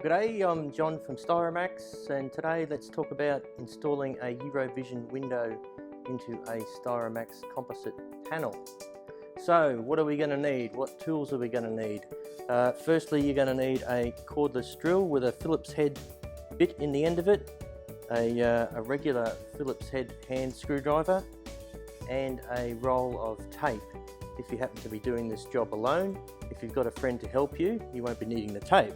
G'day, I'm John from StyroMAX, and today let's talk about installing a EuroVision window into a StyroMAX composite panel. So what are we going to need? What tools are we going to need? Firstly, you're going to need a cordless drill with a Phillips head bit in the end of it, a regular Phillips head hand screwdriver, and a roll of tape if you happen to be doing this job alone. If you've got a friend to help you, you won't be needing the tape.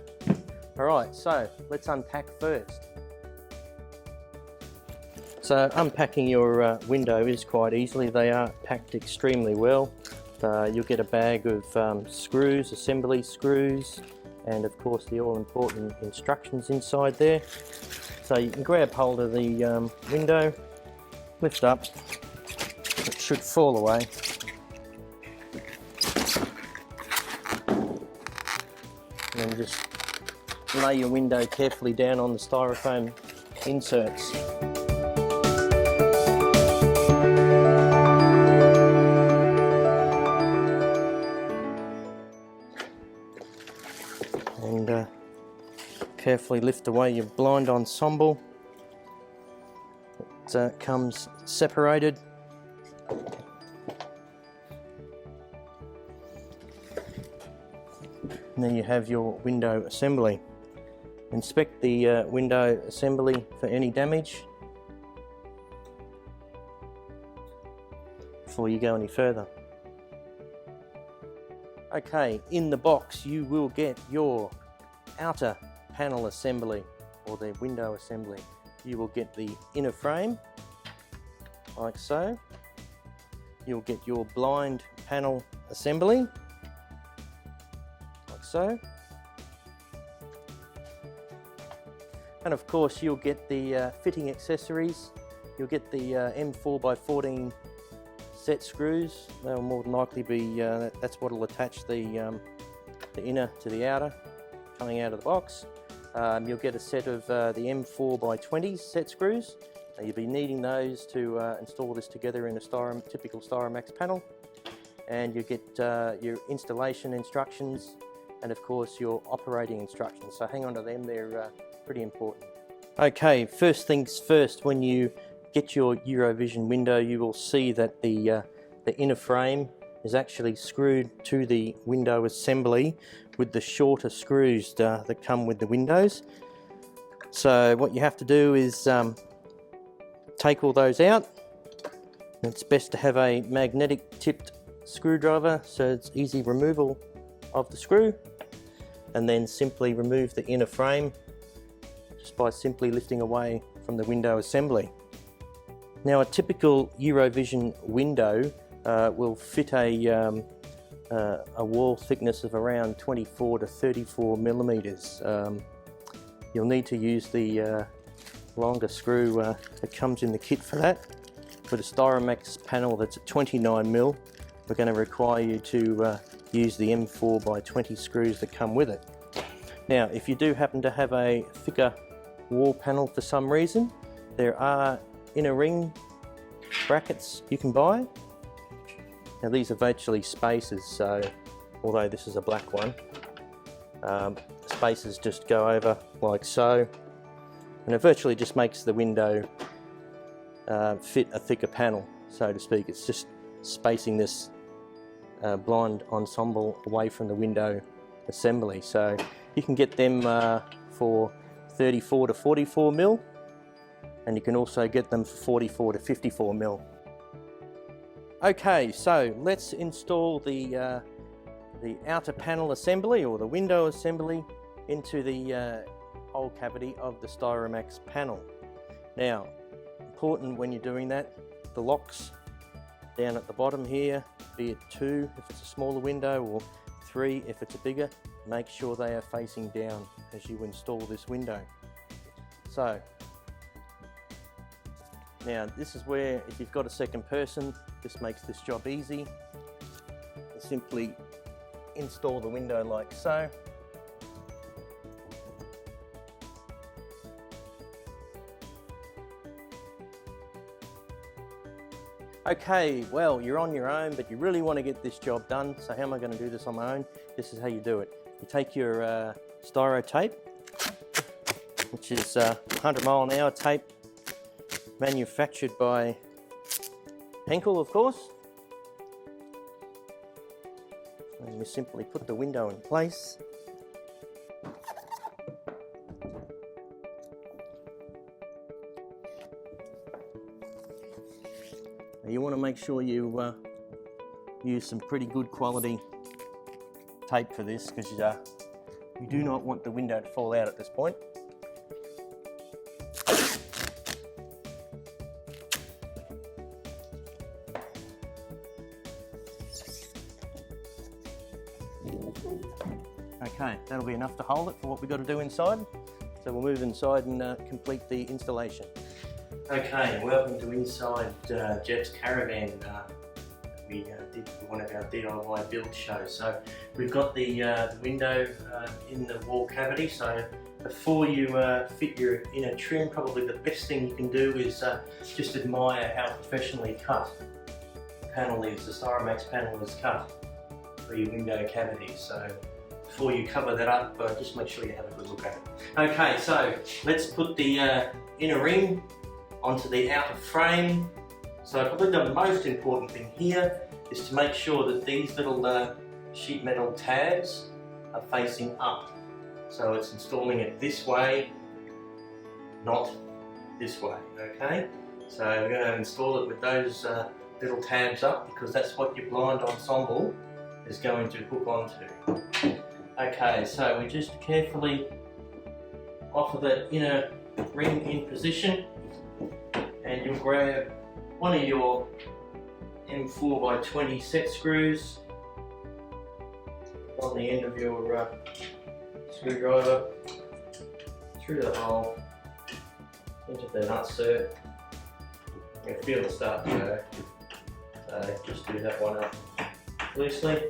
Alright, so let's unpack first. So unpacking your window is quite easily. They are packed extremely well. You'll get a bag of screws, assembly screws, and of course the all-important instructions inside there. So you can grab hold of the window, lift up, it should fall away. And then just lay your window carefully down on the styrofoam inserts. And carefully lift away your blind ensemble. It comes separated. And then you have your window assembly. Inspect the window assembly for any damage before you go any further. Okay, in the box you will get your outer panel assembly or the window assembly. You will get the inner frame, like so. You'll get your blind panel assembly, like so. And of course you'll get the fitting accessories. You'll get the M4x14 set screws. They'll more than likely be, that's what will attach the inner to the outer coming out of the box. You'll get a set of the M4x20 set screws. You'll be needing those to install this together in a typical StyroMAX panel. And you get your installation instructions and of course your operating instructions. So hang on to them, they're pretty important. Okay, first things first, when you get your EuroVision window, you will see that the inner frame is actually screwed to the window assembly with the shorter screws that come with the windows. So what you have to do is take all those out. It's best to have a magnetic tipped screwdriver so it's easy removal of the screw, and then simply remove the inner frame just by simply lifting away from the window assembly. Now a typical EuroVision window will fit a wall thickness of around 24 to 34 millimeters. You'll need to use the longer screw that comes in the kit for that. With a StyroMAX panel that's at 29 mil, we're going to require you to use the M4x20 screws that come with it. Now if you do happen to have a thicker wall panel for some reason, there are inner ring brackets you can buy. Now these are virtually spacers, so although this is a black one, spacers just go over like so, and it virtually just makes the window fit a thicker panel, so to speak. It's just spacing this blind ensemble away from the window assembly. So you can get them for 34 to 44 mil, and you can also get them for 44 to 54 mil. Okay, so let's install the outer panel assembly or the window assembly into the hole cavity of the StyroMAX panel. Now, important when you're doing that, the locks down at the bottom here, be it 2 if it's a smaller window or 3 if it's a bigger, make sure they are facing down as you install this window. So now this is where, if you've got a second person, this makes this job easy. You simply install the window like so. Okay, well, you're on your own, but you really want to get this job done. So how am I going to do this on my own? This is how you do it. You take your styro tape, which is 100 mile an hour tape, manufactured by Henkel, of course. And you simply put the window in place. You want to make sure you use some pretty good quality tape for this, because you do not want the window to fall out at this point. Okay, that'll be enough to hold it for what we've got to do inside. So we'll move inside and complete the installation. Okay, welcome to inside Jeff's caravan. We did one of our DIY build shows. So we've got the window in the wall cavity. So before you fit your inner trim, probably the best thing you can do is just admire how professionally cut the panel is. The StyroMAX panel is cut for your window cavity. So before you cover that up, just make sure you have a good look at it. Okay, so let's put the inner ring onto the outer frame. So probably the most important thing here is to make sure that these little sheet metal tabs are facing up. So it's installing it this way, not this way, okay? So we're going to install it with those little tabs up, because that's what your blind ensemble is going to hook onto. Okay, so we just carefully offer the inner ring in position, and you'll grab one of your M4x20 set screws on the end of your screwdriver, through the hole, into the nutsert. You can feel it start to go, so just do that one up loosely.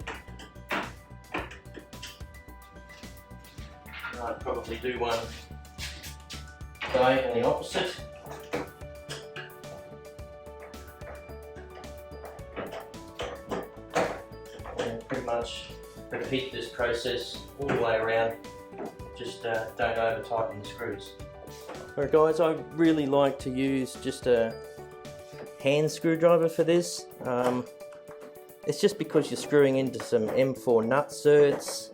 I'd probably do one today on the opposite. And pretty much repeat this process all the way around. Just don't over tighten the screws. Alright guys, I really like to use just a hand screwdriver for this. It's just because you're screwing into some M4 nutserts,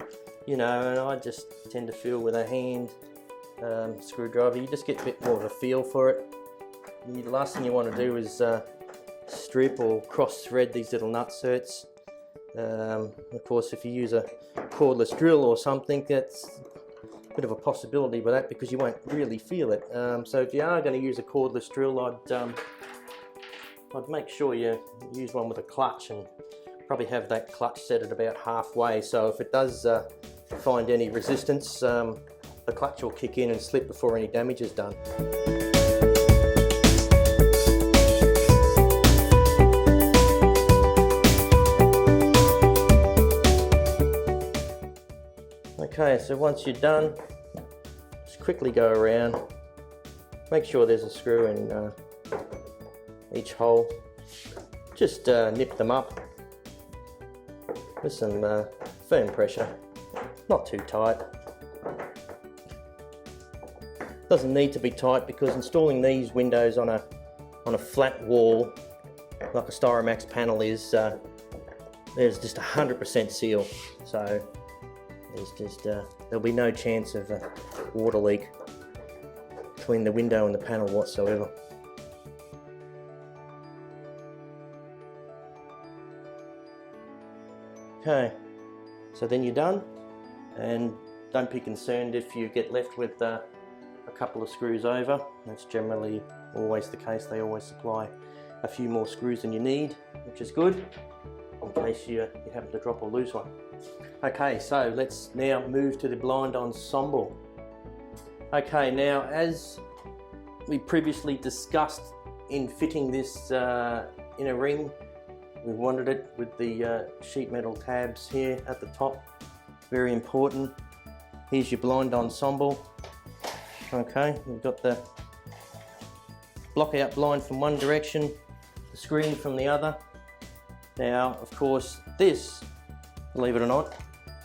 you know, and I just tend to feel with a hand screwdriver, you just get a bit more of a feel for it. And the last thing you want to do is strip or cross thread these little nutserts. Of course, if you use a cordless drill or something, that's a bit of a possibility with that, because you won't really feel it. So if you are going to use a cordless drill, I'd make sure you use one with a clutch, and probably have that clutch set at about halfway, so if it does find any resistance, the clutch will kick in and slip before any damage is done. Okay, so once you're done, just quickly go around, make sure there's a screw in each hole, just nip them up with some firm pressure, not too tight. Doesn't need to be tight, because installing these windows on a flat wall like a StyroMAX panel is, there's just 100% seal, so there's just there'll be no chance of a water leak between the window and the panel whatsoever. Okay, so then you're done, and don't be concerned if you get left with a couple of screws over. That's generally always the case. They always supply a few more screws than you need, which is good, in case you happen to drop or lose one. Okay, so let's now move to the blind ensemble. Okay, now as we previously discussed in fitting this inner ring, we wanted it with the sheet metal tabs here at the top. Very important. Here's your blind ensemble. Okay, we've got the block out blind from one direction, the screen from the other. Now, of course, this, believe it or not,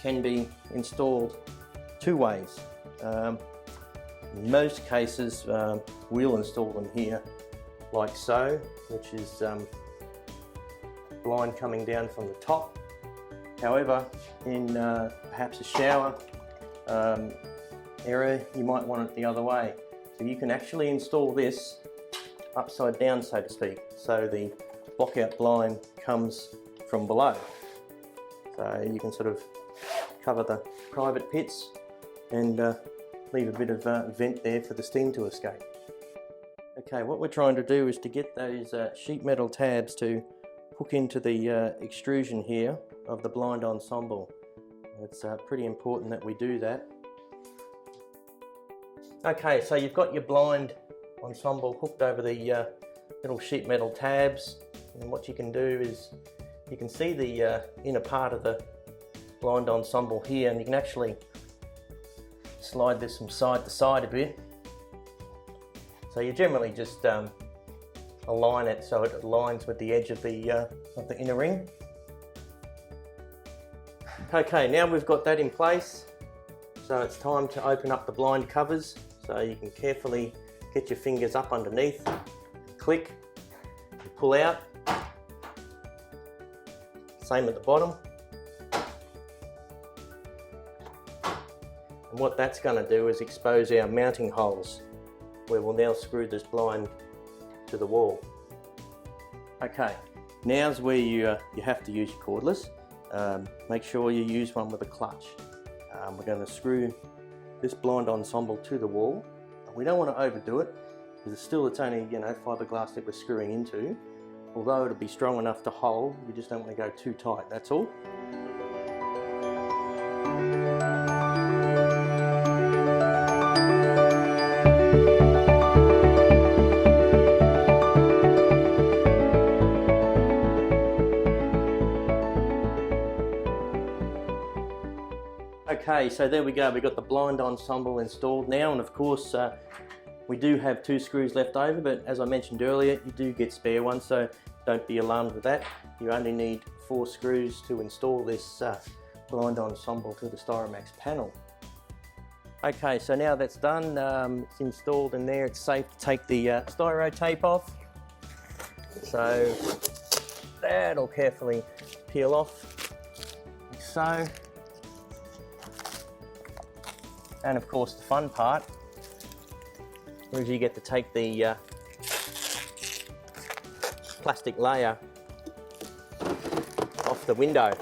can be installed two ways. In most cases we'll install them here like so, which is blind coming down from the top. However, in perhaps a shower area, you might want it the other way. So you can actually install this upside down, so to speak, so the lockout blind comes from below. So you can sort of cover the private pits and leave a bit of vent there for the steam to escape. Okay, what we're trying to do is to get those sheet metal tabs to hook into the extrusion here of the blind ensemble. It's pretty important that we do that. Okay, so you've got your blind ensemble hooked over the little sheet metal tabs, and what you can do is you can see the inner part of the blind ensemble here, and you can actually slide this from side to side a bit. So you generally just align it so it aligns with the edge of the inner ring. Okay, now we've got that in place, so it's time to open up the blind covers. So you can carefully get your fingers up underneath, click, and pull out. Same at the bottom. And what that's going to do is expose our mounting holes, where we'll now screw this blind to the wall. Okay, now's where you have to use your cordless. Make sure you use one with a clutch. We're going to screw this blind ensemble to the wall. We don't want to overdo it, because it's only, you know, fiberglass that we're screwing into. Although it'll be strong enough to hold, you just don't want to go too tight, that's all. Okay, so there we go, we've got the blind ensemble installed now, and of course we do have 2 screws left over, but as I mentioned earlier, you do get spare ones, so don't be alarmed with that. You only need 4 screws to install this blind ensemble to the StyroMAX panel. Okay, so now that's done, it's installed in there, it's safe to take the styro tape off. So that'll carefully peel off, like so. And of course the fun part is you get to take the plastic layer off the window.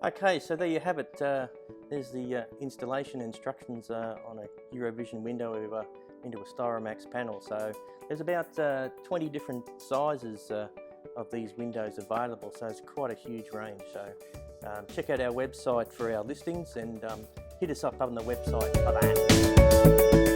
Okay, so there you have it. There's the installation instructions on a EuroVision window into a StyroMAX panel. So there's about 20 different sizes of these windows available, so it's quite a huge range. So check out our website for our listings, and hit us up on the website for that.